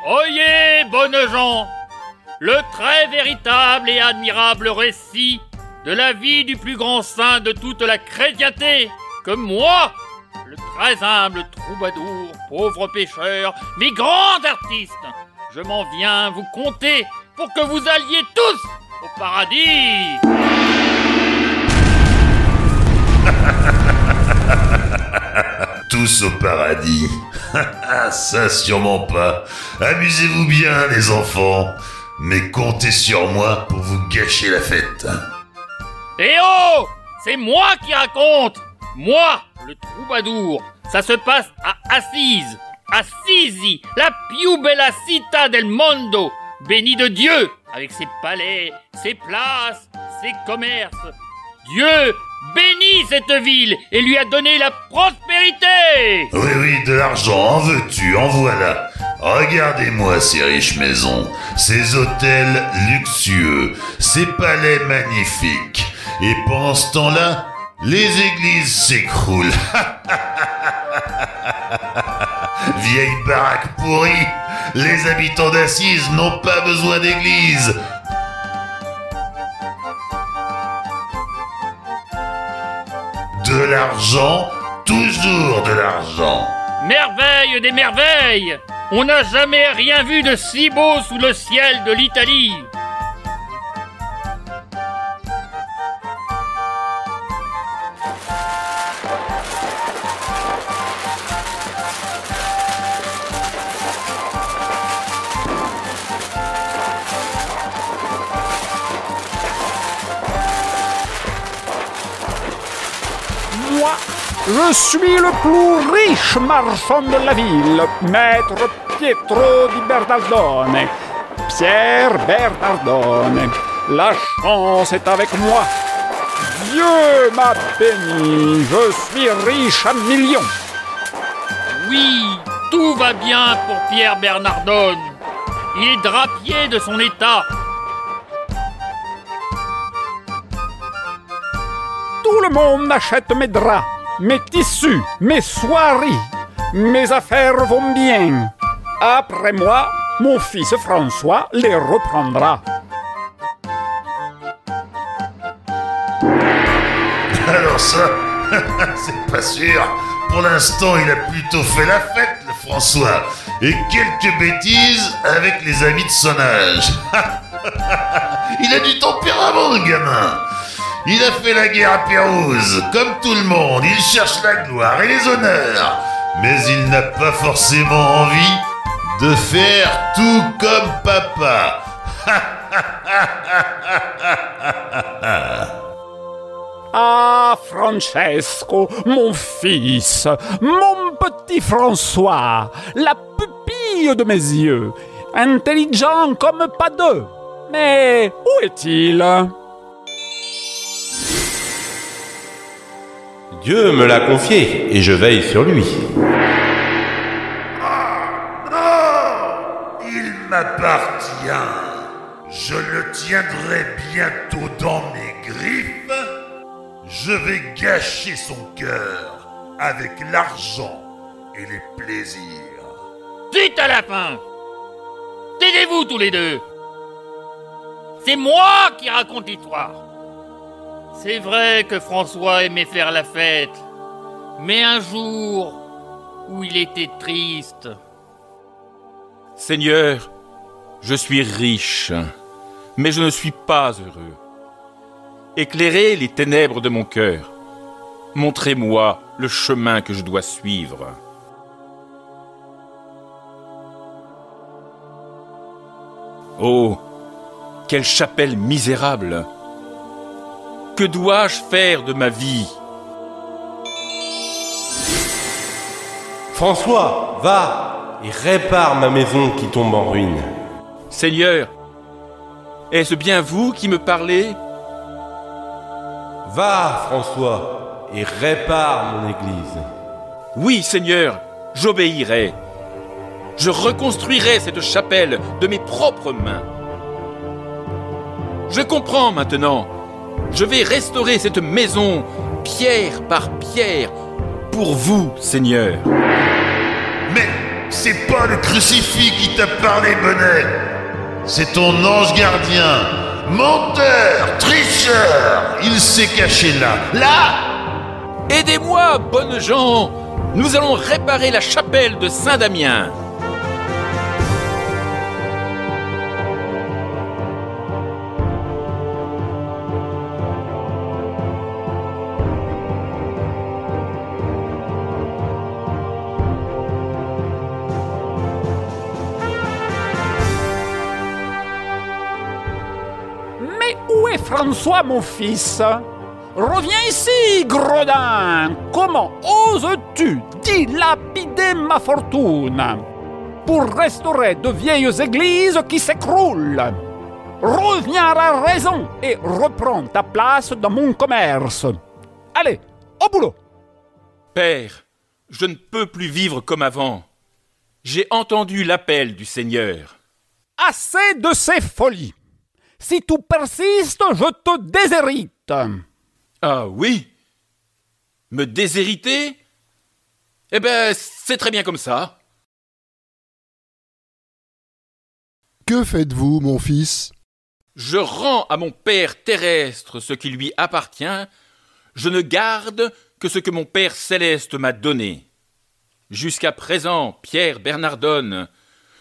Oyez, bonnes gens, le très véritable et admirable récit de la vie du plus grand saint de toute la chrétienté, que moi, le très humble troubadour, pauvre pêcheur, mais grand artiste, je m'en viens vous conter pour que vous alliez tous au paradis. Tous au paradis. Ça sûrement pas. Amusez-vous bien les enfants, mais comptez sur moi pour vous gâcher la fête. Eh oh, c'est moi qui raconte. Moi, le troubadour. Ça se passe à Assisi, la più bella città del mondo, bénie de Dieu, avec ses palais, ses places, ses commerces. Dieu bénit cette ville et lui a donné la prospérité. Oui, de l'argent, en veux-tu, en voilà. Regardez-moi ces riches maisons, ces hôtels luxueux, ces palais magnifiques. Et pendant ce temps-là, les églises s'écroulent. Vieille baraque pourrie, les habitants d'Assise n'ont pas besoin d'église. De l'argent, toujours de l'argent. Merveille des merveilles! On n'a jamais rien vu de si beau sous le ciel de l'Italie. Moi, je suis le plus riche marchand de la ville, maître Pietro di Bernardone. Pierre Bernardone. La chance est avec moi. Dieu m'a béni, je suis riche à millions. Oui, tout va bien pour Pierre Bernardone. Il est drapier de son état. Tout le monde achète mes draps, mes tissus, mes soieries. Mes affaires vont bien. Après moi, mon fils François les reprendra. Alors ça, c'est pas sûr. Pour l'instant, il a plutôt fait la fête, le François. Et quelques bêtises avec les amis de son âge. Il a du tempérament, le gamin. Il a fait la guerre à Pérouse, comme tout le monde. Il cherche la gloire et les honneurs. Mais il n'a pas forcément envie de faire tout comme papa. Ah, Francesco, mon fils, mon petit François, la pupille de mes yeux, intelligent comme pas deux. Mais où est-il? Dieu me l'a confié et je veille sur lui. Il m'appartient. Je le tiendrai bientôt dans mes griffes. Je vais gâcher son cœur avec l'argent et les plaisirs. Dites à la fin. Taisez-vous tous les deux. C'est moi qui raconte l'histoire. C'est vrai que François aimait faire la fête, mais un jour où il était triste. Seigneur, je suis riche, mais je ne suis pas heureux. Éclairez les ténèbres de mon cœur. Montrez-moi le chemin que je dois suivre. Oh, quelle chapelle misérable! Que dois-je faire de ma vie? François, va et répare ma maison qui tombe en ruine. Seigneur, est-ce bien vous qui me parlez? Va, François, et répare mon église. Oui, Seigneur, j'obéirai. Je reconstruirai cette chapelle de mes propres mains. Je comprends maintenant. Je vais restaurer cette maison, pierre par pierre, pour vous, Seigneur. Mais C'est pas le crucifix qui t'a parlé, Bonnet. C'est ton ange gardien. Menteur, tricheur. Il s'est caché là. Là! Aidez-moi, bonnes gens! Nous allons réparer la chapelle de Saint-Damien. Mais où est François, mon fils? Reviens ici, gredin! Comment oses-tu dilapider ma fortune pour restaurer de vieilles églises qui s'écroulent? Reviens à la raison et reprends ta place dans mon commerce. Allez, au boulot! Père, je ne peux plus vivre comme avant. J'ai entendu l'appel du Seigneur. Assez de ces folies! Si tu persistes, je te déshérite. Ah oui? Me déshériter? Eh ben, c'est très bien comme ça. Que faites-vous, mon fils? Je rends à mon Père terrestre ce qui lui appartient. Je ne garde que ce que mon Père céleste m'a donné. Jusqu'à présent, Pierre Bernardone,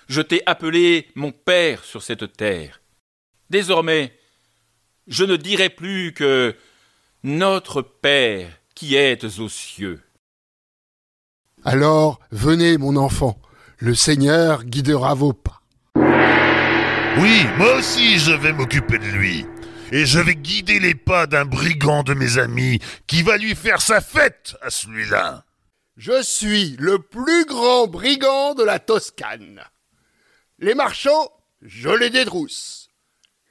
je t'ai appelé mon Père sur cette terre. Désormais, je ne dirai plus que notre Père qui êtes aux cieux. Alors, venez, mon enfant, le Seigneur guidera vos pas. Oui, moi aussi je vais m'occuper de lui. Et je vais guider les pas d'un brigand de mes amis qui va lui faire sa fête à celui-là. Je suis le plus grand brigand de la Toscane. Les marchands, je les détrousse.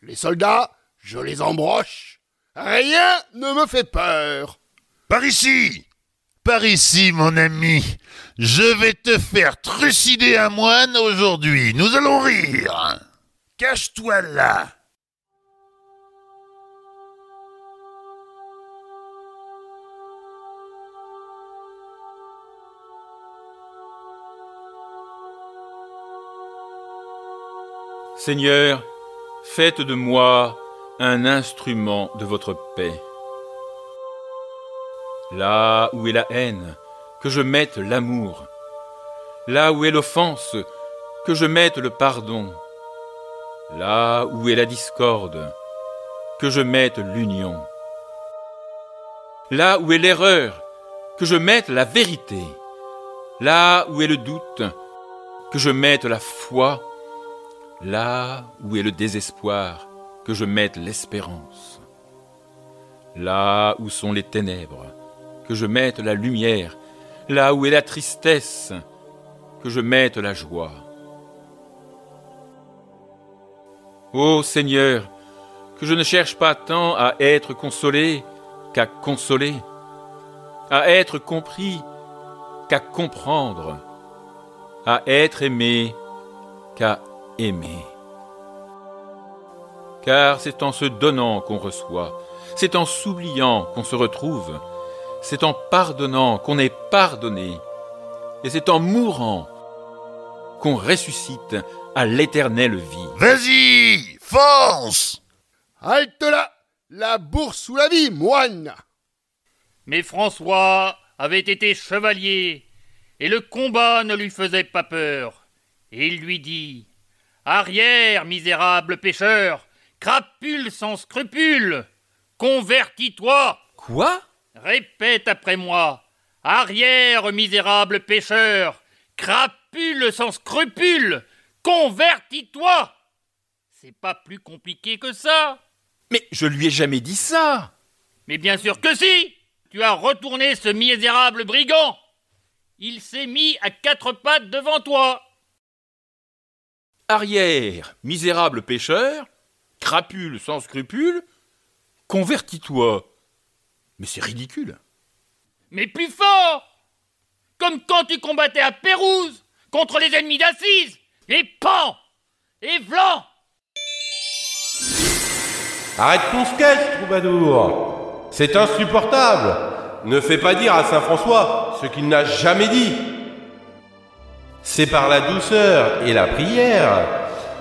Les soldats, je les embroche. Rien ne me fait peur. Par ici, mon ami. Je vais te faire trucider un moine aujourd'hui. Nous allons rire. Cache-toi là. Seigneur, faites de moi un instrument de votre paix. Là où est la haine, que je mette l'amour. Là où est l'offense, que je mette le pardon. Là où est la discorde, que je mette l'union. Là où est l'erreur, que je mette la vérité. Là où est le doute, que je mette la foi. Là où est le désespoir, que je mette l'espérance. Là où sont les ténèbres, que je mette la lumière. Là où est la tristesse, que je mette la joie. Ô Seigneur, que je ne cherche pas tant à être consolé qu'à consoler, à être compris qu'à comprendre, à être aimé qu'à aimer. Car c'est en se donnant qu'on reçoit, c'est en s'oubliant qu'on se retrouve, c'est en pardonnant qu'on est pardonné, et c'est en mourant qu'on ressuscite à l'éternelle vie. Vas-y, fonce! Halte là, la bourse ou la vie, moine! Mais François avait été chevalier, et le combat ne lui faisait pas peur. Et il lui dit: Arrière, misérable pécheur, crapule sans scrupule, convertis-toi. Quoi? Répète après moi: Arrière, misérable pécheur, crapule sans scrupule, convertis-toi. C'est pas plus compliqué que ça. Mais je lui ai jamais dit ça. Mais bien sûr que si. Tu as retourné ce misérable brigand. Il s'est mis à quatre pattes devant toi. Arrière, misérable pécheur, crapule sans scrupule, convertis-toi. Mais c'est ridicule. Mais plus fort. Comme quand tu combattais à Pérouse contre les ennemis d'Assise. Et pan et vlan. Arrête ton sketch, troubadour! C'est insupportable! Ne fais pas dire à Saint François ce qu'il n'a jamais dit! C'est par la douceur et la prière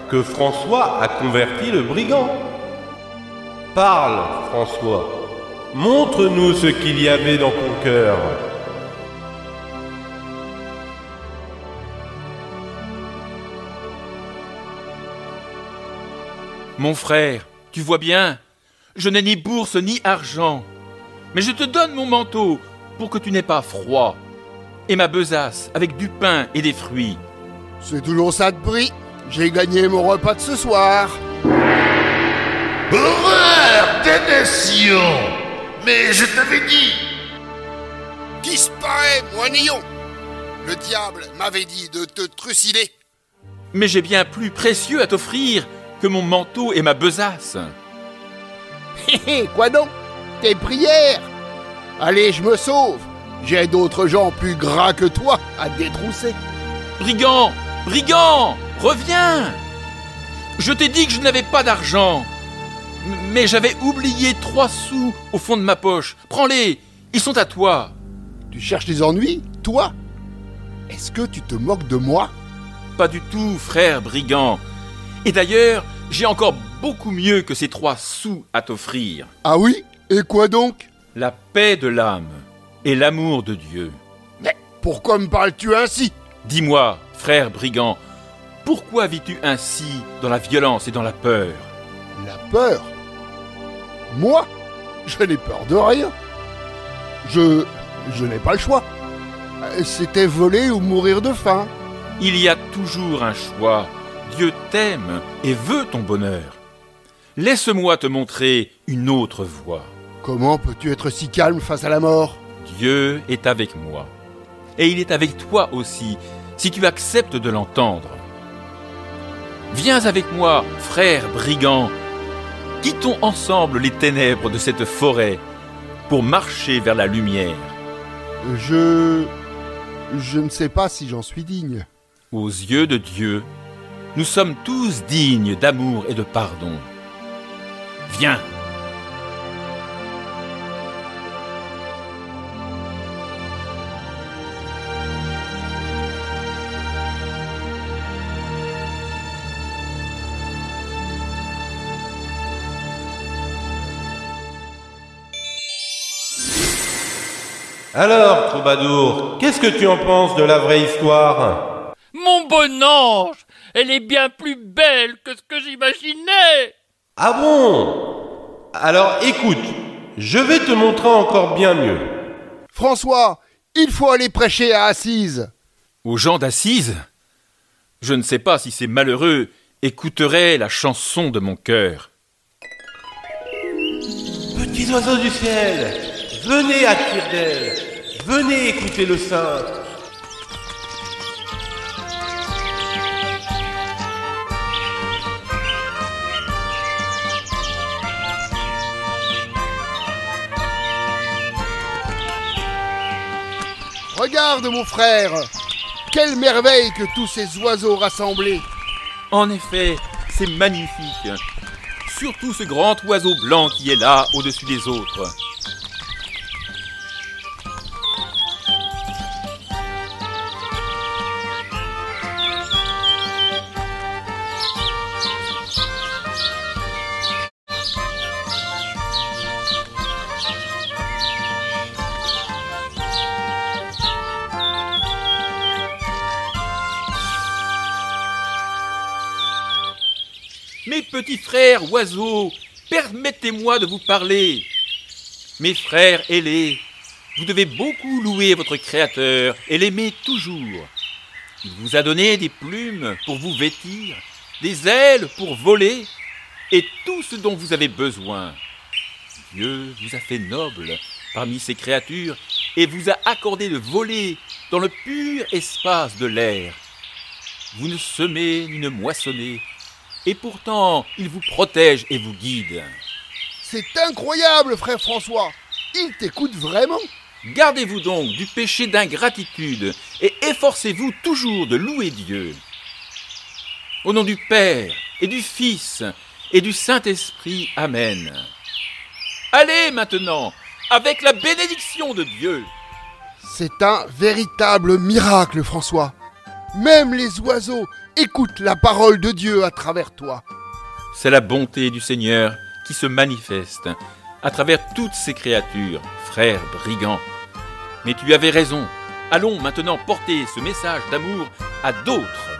que François a converti le brigand. Parle, François. Montre-nous ce qu'il y avait dans ton cœur. Mon frère, tu vois bien, je n'ai ni bourse ni argent, mais je te donne mon manteau pour que tu n'aies pas froid, et ma besace avec du pain et des fruits. C'est toujours ça de prix. J'ai gagné mon repas de ce soir. Horreur, damnation! Mais je t'avais dit! Disparaît, moinillon! Le diable m'avait dit de te trucider. Mais j'ai bien plus précieux à t'offrir que mon manteau et ma besace. Hé hé, quoi donc? Tes prières? Allez, je me sauve. J'ai d'autres gens plus gras que toi à détrousser. Brigand! Brigand! Reviens! Je t'ai dit que je n'avais pas d'argent. Mais j'avais oublié 3 sous au fond de ma poche. Prends-les, ils sont à toi. Tu cherches des ennuis, toi? Est-ce que tu te moques de moi? Pas du tout, frère brigand. Et d'ailleurs, j'ai encore beaucoup mieux que ces 3 sous à t'offrir. Ah oui? Et quoi donc? La paix de l'âme et l'amour de Dieu. Mais pourquoi me parles-tu ainsi? Dis-moi, frère brigand, pourquoi vis-tu ainsi dans la violence et dans la peur? La peur? Moi? Je n'ai peur de rien. Je n'ai pas le choix. C'était voler ou mourir de faim. Il y a toujours un choix. Dieu t'aime et veut ton bonheur. Laisse-moi te montrer une autre voie. Comment peux-tu être si calme face à la mort? Dieu est avec moi. Et il est avec toi aussi, si tu acceptes de l'entendre. Viens avec moi, frère brigand. Quittons ensemble les ténèbres de cette forêt pour marcher vers la lumière. Je ne sais pas si j'en suis digne. Aux yeux de Dieu, nous sommes tous dignes d'amour et de pardon. Viens. Alors, troubadour, qu'est-ce que tu en penses de la vraie histoire? Mon bon ange, elle est bien plus belle que ce que j'imaginais. Ah bon? Alors écoute, je vais te montrer encore bien mieux. François, il faut aller prêcher à Assise. Aux gens d'Assise, je ne sais pas si ces malheureux écouteraient la chanson de mon cœur. Petits oiseaux du ciel, venez à tire-d'aile, venez écouter le saint. Regarde mon frère, quelle merveille que tous ces oiseaux rassemblés. En effet, c'est magnifique. Surtout ce grand oiseau blanc qui est là, au-dessus des autres. Mes petits frères oiseaux, permettez-moi de vous parler. Mes frères ailés, vous devez beaucoup louer votre Créateur et l'aimer toujours. Il vous a donné des plumes pour vous vêtir, des ailes pour voler et tout ce dont vous avez besoin. Dieu vous a fait noble parmi ses créatures et vous a accordé de voler dans le pur espace de l'air. Vous ne semez ni ne moissonnez, et pourtant, il vous protège et vous guide. C'est incroyable, frère François. Il t'écoute vraiment. Gardez-vous donc du péché d'ingratitude et efforcez-vous toujours de louer Dieu. Au nom du Père et du Fils et du Saint-Esprit, Amen. Allez maintenant, avec la bénédiction de Dieu. C'est un véritable miracle, François. Même les oiseaux écoutent la parole de Dieu à travers toi. C'est la bonté du Seigneur qui se manifeste à travers toutes ces créatures, frères brigands. Mais tu avais raison. Allons maintenant porter ce message d'amour à d'autres.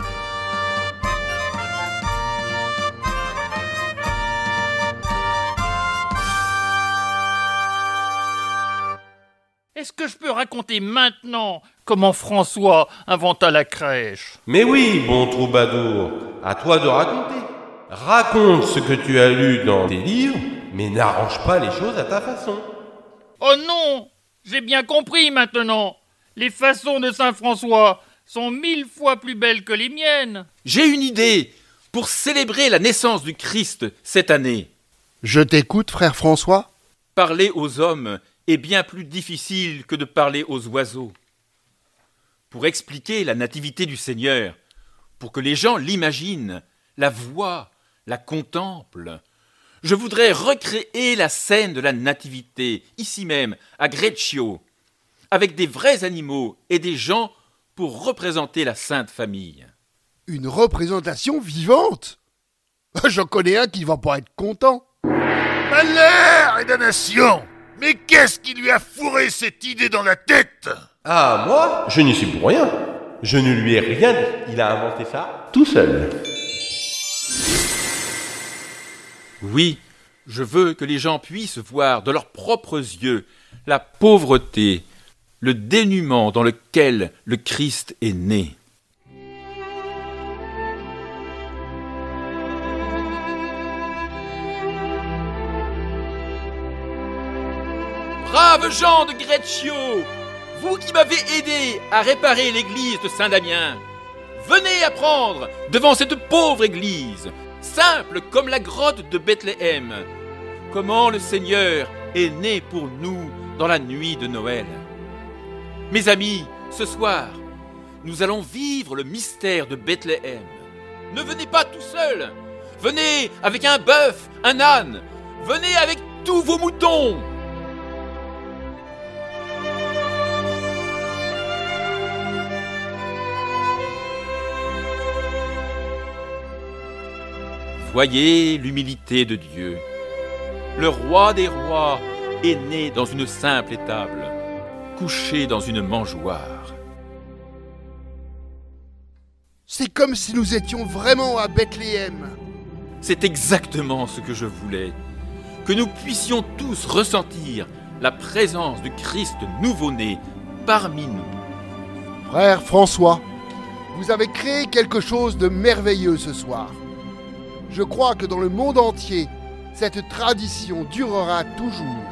Est-ce que je peux raconter maintenant comment François inventa la crèche? Mais oui, bon troubadour, à toi de raconter. Raconte ce que tu as lu dans tes livres, mais n'arrange pas les choses à ta façon. Oh non! J'ai bien compris maintenant. Les façons de Saint François sont 1000 fois plus belles que les miennes. J'ai une idée pour célébrer la naissance du Christ cette année. Je t'écoute, frère François. Parler aux hommes est bien plus difficile que de parler aux oiseaux. Pour expliquer la nativité du Seigneur, pour que les gens l'imaginent, la voient, la contemplent, je voudrais recréer la scène de la nativité, ici même, à Greccio, avec des vrais animaux et des gens pour représenter la Sainte Famille. Une représentation vivante? J'en connais un qui va pas être content. Malheur et damnation! Mais qu'est-ce qui lui a fourré cette idée dans la tête? Ah, moi, je n'y suis pour rien. Je ne lui ai rien dit. Il a inventé ça tout seul. Oui, je veux que les gens puissent voir de leurs propres yeux la pauvreté, le dénuement dans lequel le Christ est né. Braves gens de Greccio, vous qui m'avez aidé à réparer l'église de Saint-Damien, venez apprendre devant cette pauvre église, simple comme la grotte de Bethléem, comment le Seigneur est né pour nous dans la nuit de Noël. Mes amis, ce soir, nous allons vivre le mystère de Bethléem. Ne venez pas tout seul, venez avec un bœuf, un âne, venez avec tous vos moutons. Voyez l'humilité de Dieu. Le roi des rois est né dans une simple étable, couché dans une mangeoire. C'est comme si nous étions vraiment à Bethléem. C'est exactement ce que je voulais, que nous puissions tous ressentir la présence du Christ nouveau-né parmi nous. Frère François, vous avez créé quelque chose de merveilleux ce soir. Je crois que dans le monde entier, cette tradition durera toujours.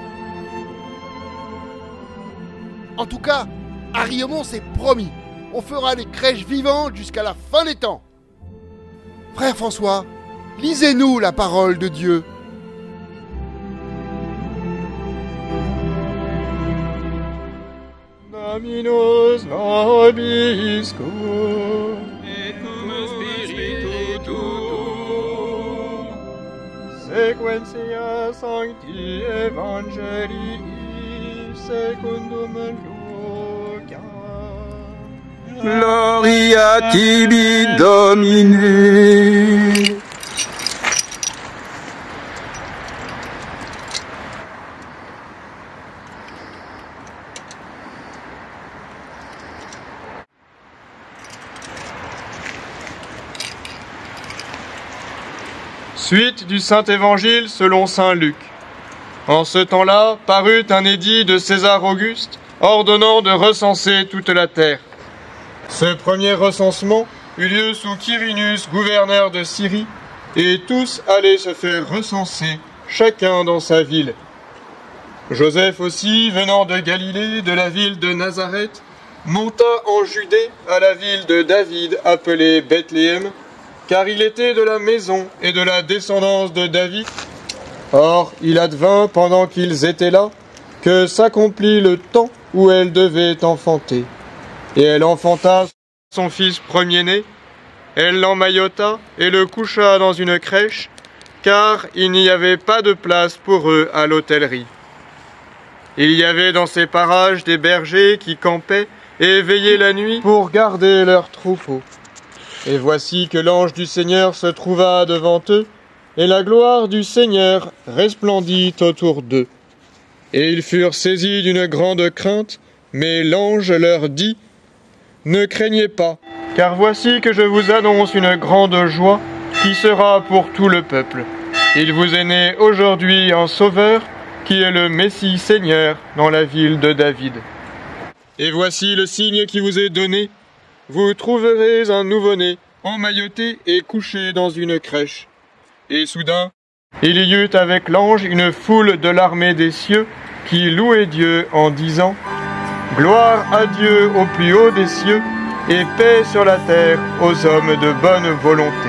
En tout cas, à Riomont, c'est promis. On fera des crèches vivantes jusqu'à la fin des temps. Frère François, lisez-nous la parole de Dieu. Dominus vobiscum, Et cum spiritu tuo, sequentia sancti evangelii secundum Lucas. Gloria tibi, Domine. Suite du Saint-Évangile selon saint Luc. En ce temps-là, parut un édit de César Auguste ordonnant de recenser toute la terre. Ce premier recensement eut lieu sous Quirinus, gouverneur de Syrie, et tous allaient se faire recenser, chacun dans sa ville. Joseph aussi, venant de Galilée, de la ville de Nazareth, monta en Judée à la ville de David appelée Bethléem, car il était de la maison et de la descendance de David. Or, il advint, pendant qu'ils étaient là, que s'accomplit le temps où elle devait enfanter. Et elle enfanta son fils premier-né, elle l'emmaillota et le coucha dans une crèche, car il n'y avait pas de place pour eux à l'hôtellerie. Il y avait dans ces parages des bergers qui campaient et veillaient la nuit pour garder leurs troupeaux. Et voici que l'ange du Seigneur se trouva devant eux, et la gloire du Seigneur resplendit autour d'eux. Et ils furent saisis d'une grande crainte, mais l'ange leur dit : « Ne craignez pas, car voici que je vous annonce une grande joie qui sera pour tout le peuple. Il vous est né aujourd'hui un Sauveur, qui est le Messie Seigneur dans la ville de David. Et voici le signe qui vous est donné. Vous trouverez un nouveau-né, emmailloté et couché dans une crèche. » Et soudain, il y eut avec l'ange une foule de l'armée des cieux qui louait Dieu en disant : « Gloire à Dieu au plus haut des cieux, et paix sur la terre aux hommes de bonne volonté. »